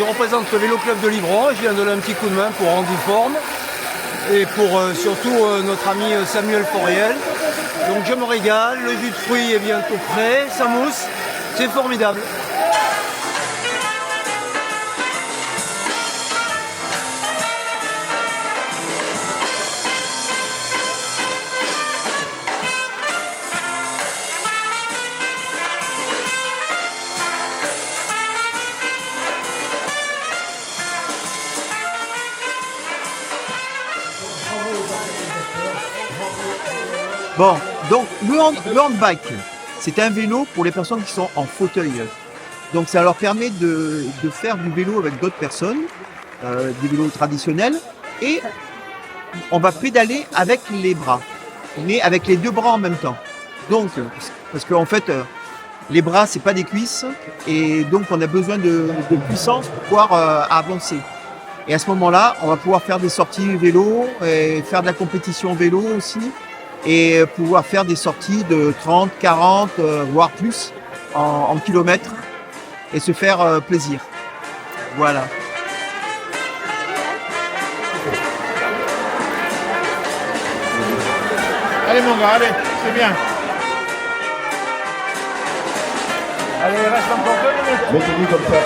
Je représente le Vélo Club de Livron, je viens de donner un petit coup de main pour rendre forme et pour surtout notre ami Samuel Foriel. Donc je me régale, le jus de fruits est bientôt prêt, ça mousse, c'est formidable. Bon, donc le handbike, c'est un vélo pour les personnes qui sont en fauteuil. Donc ça leur permet de faire du vélo avec d'autres personnes, des vélos traditionnels, et on va pédaler avec les bras, mais avec les deux bras en même temps. Donc, parce qu'en fait, les bras, c'est pas des cuisses, et donc on a besoin de puissance pour pouvoir avancer. Et à ce moment-là, on va pouvoir faire des sorties vélo, et faire de la compétition vélo aussi, et pouvoir faire des sorties de 30, 40, voire plus en kilomètres, et se faire plaisir. Voilà. Allez mon gars, allez, c'est bien. Allez, reste encore 2 minutes. Mettez-vous comme ça.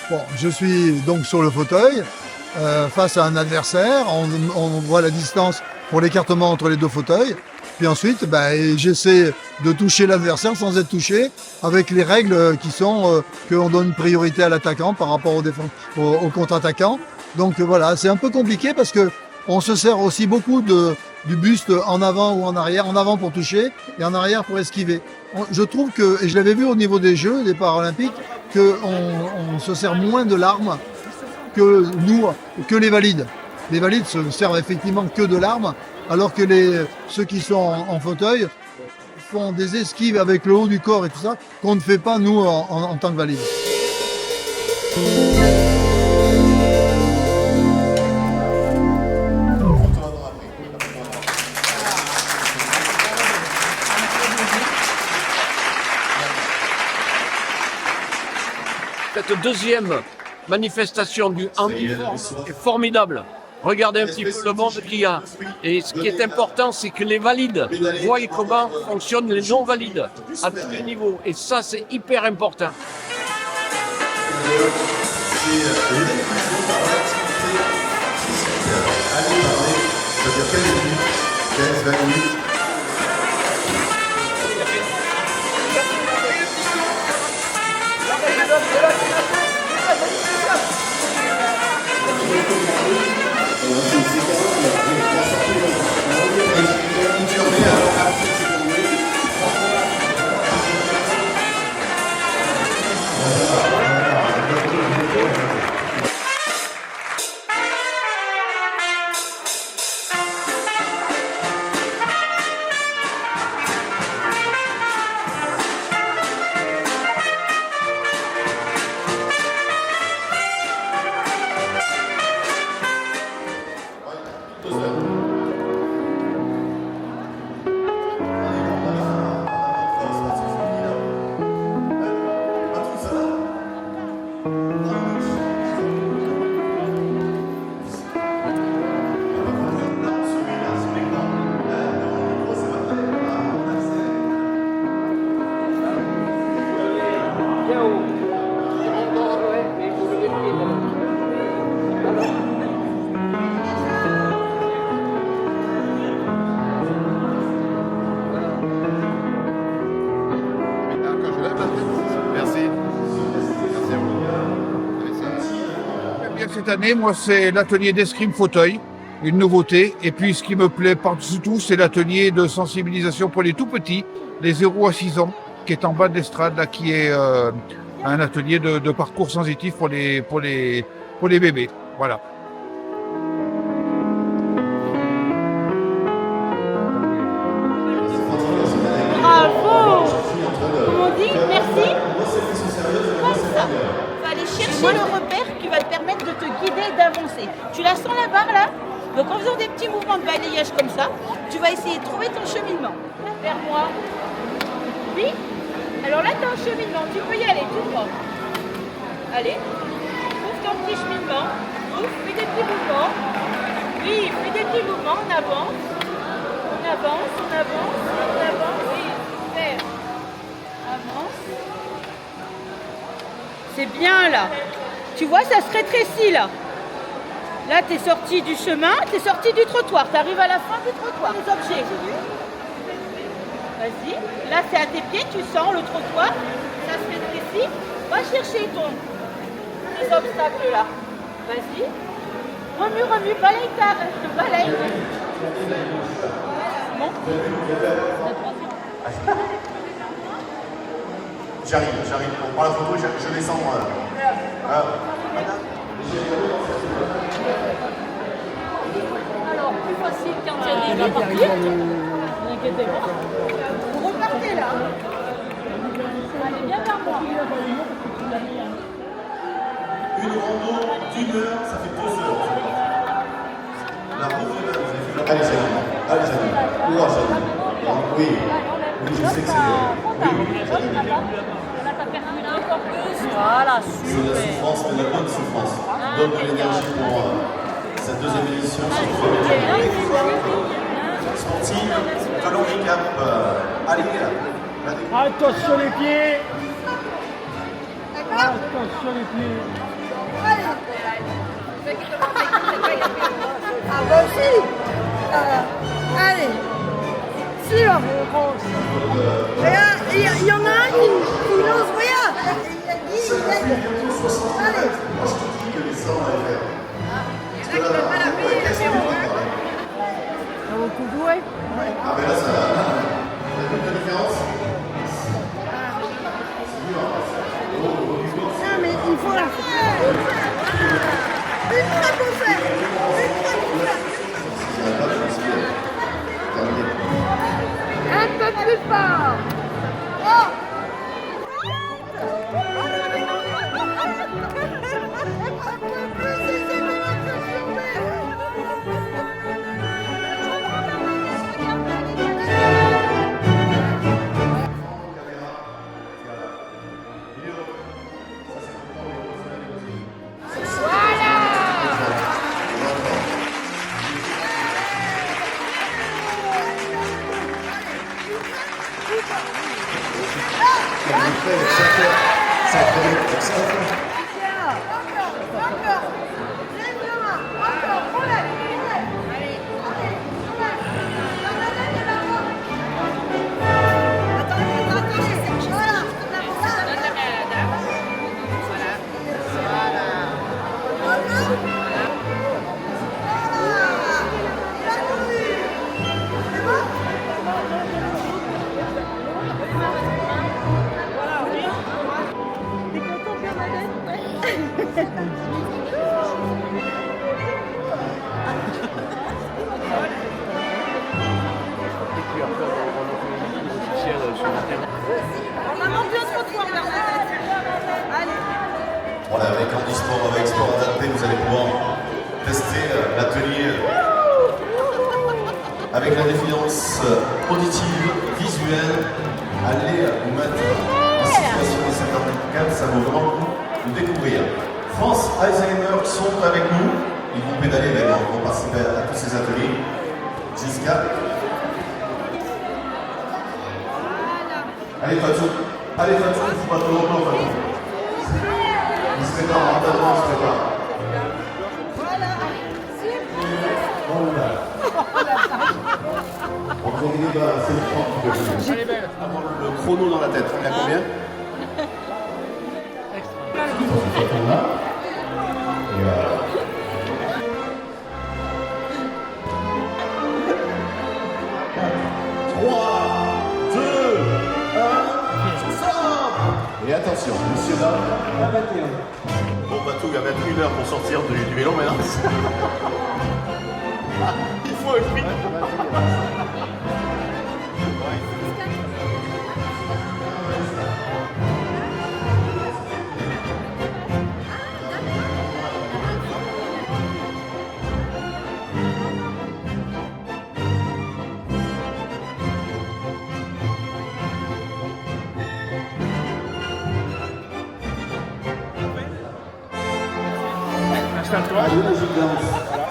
Bon, je suis donc sur le fauteuil face à un adversaire. On voit la distance pour l'écartement entre les deux fauteuils. Puis ensuite, j'essaie de toucher l'adversaire sans être touché, avec les règles qui sont qu'on donne priorité à l'attaquant par rapport au contre-attaquant. Donc voilà, c'est un peu compliqué parce que on se sert aussi beaucoup du buste en avant ou en avant pour toucher et en arrière pour esquiver. Je trouve que, et je l'avais vu au niveau des Jeux, des Paralympiques, qu'on se sert moins de l'arme que que les valides. Les valides se servent effectivement que de l'arme, alors que ceux qui sont en fauteuil font des esquives avec le haut du corps et tout ça, qu'on ne fait pas nous en tant que valides. Cette deuxième manifestation du handiforme est formidable. Regardez un petit peu le monde qu'il y a. Et ce qui est important, c'est que les valides voient comment fonctionnent les non-valides à tous les niveaux. Et ça, c'est hyper important. Merci. cette année, moi, c'est l'atelier d'escrime fauteuil, une nouveauté. Et puis, ce qui me plaît par-dessus tout, c'est l'atelier de sensibilisation pour les tout petits, les 0 à 6 ans, qui est en bas de l'estrade, là, qui est un atelier de parcours sensitif pour les bébés. Voilà. Bravo! Comme on dit, merci. Comme ça. Tu vas aller chercher le repère qui va te permettre de te guider et d'avancer. Tu la sens la barre là? Donc en faisant des petits mouvements de balayage comme ça, tu vas essayer de trouver ton cheminement. Vers moi. Oui? Alors là, tu as un cheminement. Tu peux y aller tout droit. Allez. Ouvre ton petit cheminement. Ouvre, fais des petits mouvements. Oui, fais des petits mouvements. On avance. On avance, on avance, on avance. Oui, super. Avance. C'est bien là. Tu vois, ça se rétrécit là. Là, tu es sorti du chemin, tu es sorti du trottoir. Tu arrives à la fin du trottoir. Les objets. Vas-y. Là, c'est à tes pieds, tu sens le trottoir. Ça se rétrécit. Va chercher tes obstacles là. Vas-y. Remue, remue, balaye ta... Balaye. Bon. J'arrive. On prend la photo, je descends. Alors, plus facile quand il y a des parties. Ne inquiétez pas. Vous repartez là. Allez, viens vers moi. Une rando d'1 heure, ça fait 2 heures. La route de l'heure, vous avez fait la... Allez, Janine. Courage, Janine. Oui, je sais que c'est... Oui, Janine. Encore plus. Voilà, C'est de la souffrance, mais de la bonne souffrance. Donne de l'énergie pour cette deuxième édition sur le premier sportif de l'handicap. Allez, Attention les pieds. Attention les pieds. Ah bah aussi. Allez. Sûr. Regarde, il y en a un qui lance, regarde. Il a dit, allez. Moi, je te dis que les 100 allaient faire. Il y en a qui veulent pas la payer, la payer. Ça vaut le coup de jouer. Ah, mais là, ça a une différence. Ah, mais il faut la faire. Une fois qu'on fait. Un peu plus fort. Oh. On a monté un trottoir, Bernadette. Allez. Voilà, avec Handisport, avec Sport Adapté, vous allez pouvoir tester l'atelier avec la déficience auditive, visuelle. Allez vous mettre en situation de cet handicap, ça vaut vraiment le coup de découvrir. France Alzheimer sont avec nous. Ils vont pédaler, ils vont participer à tous ces ateliers jusqu'à... Allez Fatou, il ne faut pas trop longtemps Fatou. Il se prépare, mentalement il se prépare. Encore une débat, c'est le temps qui peut venir. Avoir le chrono dans la tête, on est à combien? Extra. Et voilà. Et attention, messieurs, dames. Bon, Batou, il y a 21 heures pour sortir du vélo maintenant. Il faut un prix.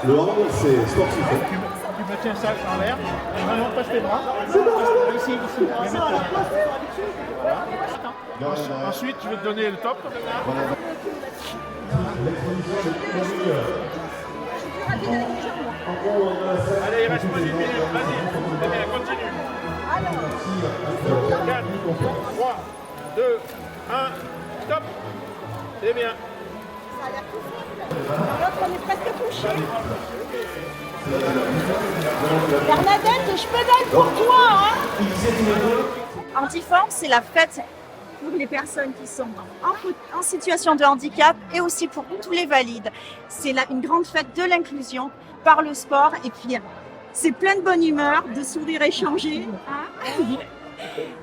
Le hand, c'est sportif. Tu me tiens ça en l'air, vraiment passe tes bras. Ici. Voilà. Ensuite, je vais te donner le top. Allez, il reste pas 10 minutes, vas-y. Très bien, continue. 4, 3, 2, 1, stop. C'est bien. L'autre, on est presque couché. Bernadette, je pédale pour toi, hein. Handiform, c'est la fête pour les personnes qui sont en situation de handicap et aussi pour tous les valides. C'est une grande fête de l'inclusion par le sport et puis c'est plein de bonne humeur, de sourires échangés. Hein.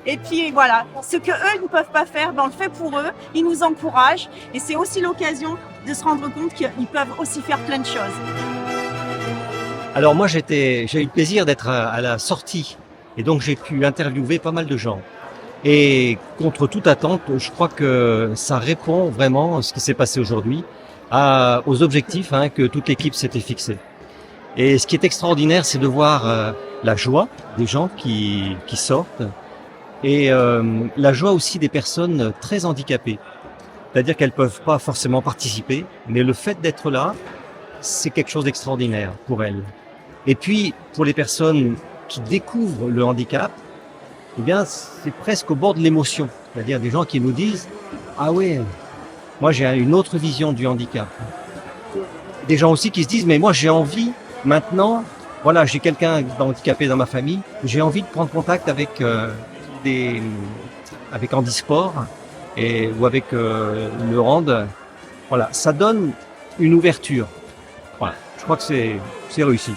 Et puis voilà, ce que eux ne peuvent pas faire, on le fait pour eux, ils nous encouragent et c'est aussi l'occasion de se rendre compte qu'ils peuvent aussi faire plein de choses. Alors moi j'ai eu le plaisir d'être à la sortie et donc j'ai pu interviewer pas mal de gens. Et contre toute attente, je crois que ça répond vraiment à ce qui s'est passé aujourd'hui, aux objectifs que toute l'équipe s'était fixés. Et ce qui est extraordinaire, c'est de voir la joie des gens qui sortent et la joie aussi des personnes très handicapées. C'est-à-dire qu'elles peuvent pas forcément participer, mais le fait d'être là, c'est quelque chose d'extraordinaire pour elles. Et puis, pour les personnes qui découvrent le handicap, eh bien, c'est presque au bord de l'émotion. C'est-à-dire des gens qui nous disent « Ah ouais, moi j'ai une autre vision du handicap ». Des gens aussi qui se disent « Mais moi j'ai envie maintenant, voilà, j'ai quelqu'un d'handicapé dans ma famille, j'ai envie de prendre contact avec avec Handisport ou avec le hand ». Voilà, ça donne une ouverture. Voilà, je crois que c'est réussi.